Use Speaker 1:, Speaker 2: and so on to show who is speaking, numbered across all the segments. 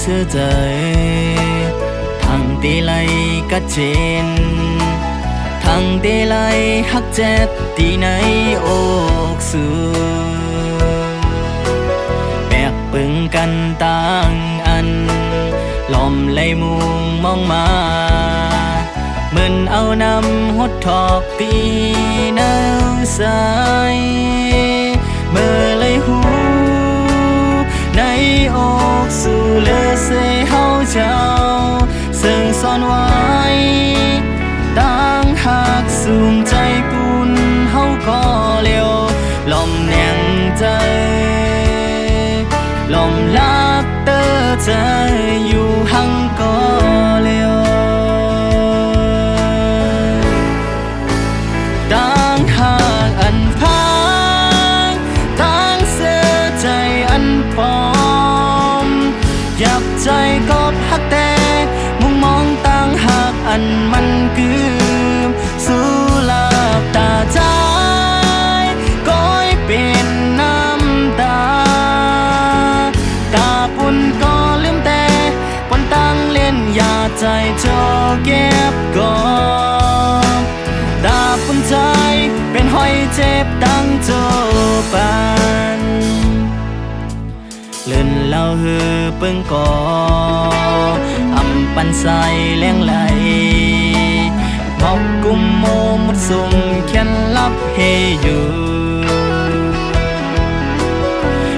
Speaker 1: sơ trời thằng tê lại cắt trên thằng tê lại hắc chết tí này ốc sư bẹc bưng căn tăng ăn lòm lấy muông mong mà mình ao năm hốt thọc tí nào sai mơ lấy hú nay ốc sư lơ xê hao chào sừng son hoài đang hạc sùmใจปุ่นเฮาก็เลียวลมแหน่งใจลมลักเตอใจอยู่หังก็เลียวตั้งหากอันพังตั้งเสื้อใจอันปลอมหยับใจก็หักแต่มุมมองตั้งหากอันมันคือสู้หลับตาใจก้อยเป็นน้ำตาตาปุ่นก็ลืมแต่ปนตั้งเล่นอย่าใจโจเก็บก่อนตาปุ่นใจเป็นห้อยเจ็บตั้งโจปันเลื่อนเล่าฮือปึงก่ออำปันใสแรงไหลมอกกุมโมมุดสุ่มเขียนลับเฮอยู่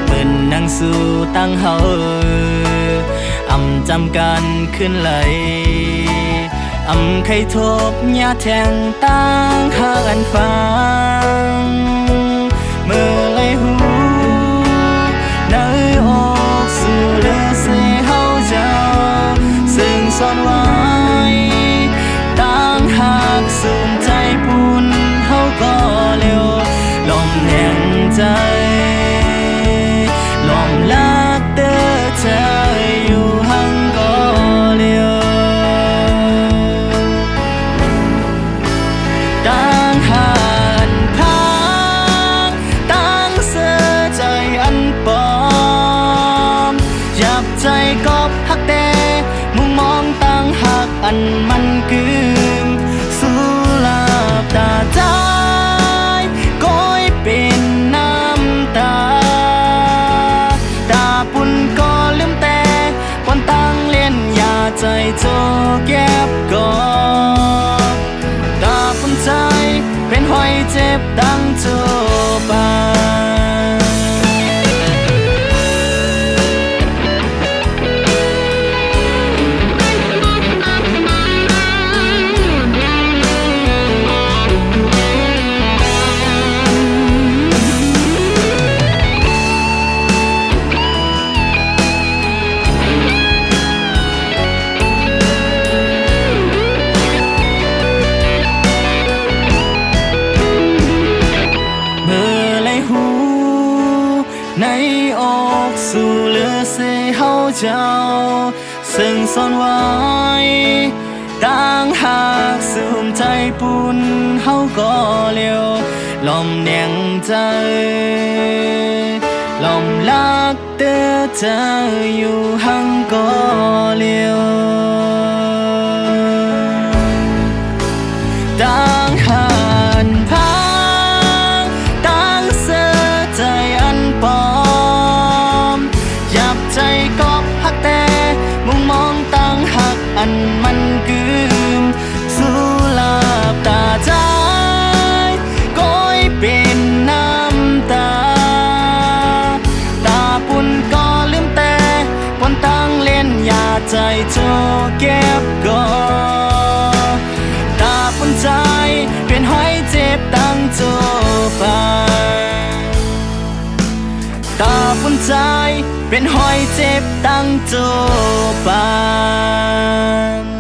Speaker 1: เปิ่นนั่งสู่ตั้งเฮาอำจำกันขึ้นไหลอำใครทบยาแทงตั้งหากันฟังเมื่อไรหูเนยออกสู่เลือเสเฮาเจ้าซึ่งซ่อนไว้ตั้งหากสุ่มใจปุ่นเฮาก็เร็วลมแห่งใจลมลักเตอใจอยู่หังก็เร็วตั้งหากพังตั้งเสื้อใจอันปลอมหยับใจก็หักแต่มุมมองตั้งหักอันมันคือสู้หลับตาใจก้อยเป็นน้ำตาตาปุ่นก็ลืมแต่ปนตั้งเล่นอย่าใจโจเก็บก่อนตาปุ่นใจเป็นห้อยเจ็บดังโจปาในอกสู่เลือเสเฮาเจ้าซึ่งซ่อนไว้ตั้งหากสุ่มใจปุ่นเฮาก็เลียวลมแหน่งใจลมลักเตอใจอยู่หังก็เลียวตั้งหากพังตั้งเสื้อใจอันปลอมหยับใจก็หักแต่มุมมองตั้งหักอันมันคือสู้หลับตาใจก้อยเป็นน้ำตาตาปุ่นก็ลืมแต่ปนตั้งเล่นอย่าใจโจเก็บก่อนตาปุ่นใจเป็นห้อยเจ็บตั้งโจปาตาปุ่นใจเป็นห้อยเจ็บตั้งโจปาน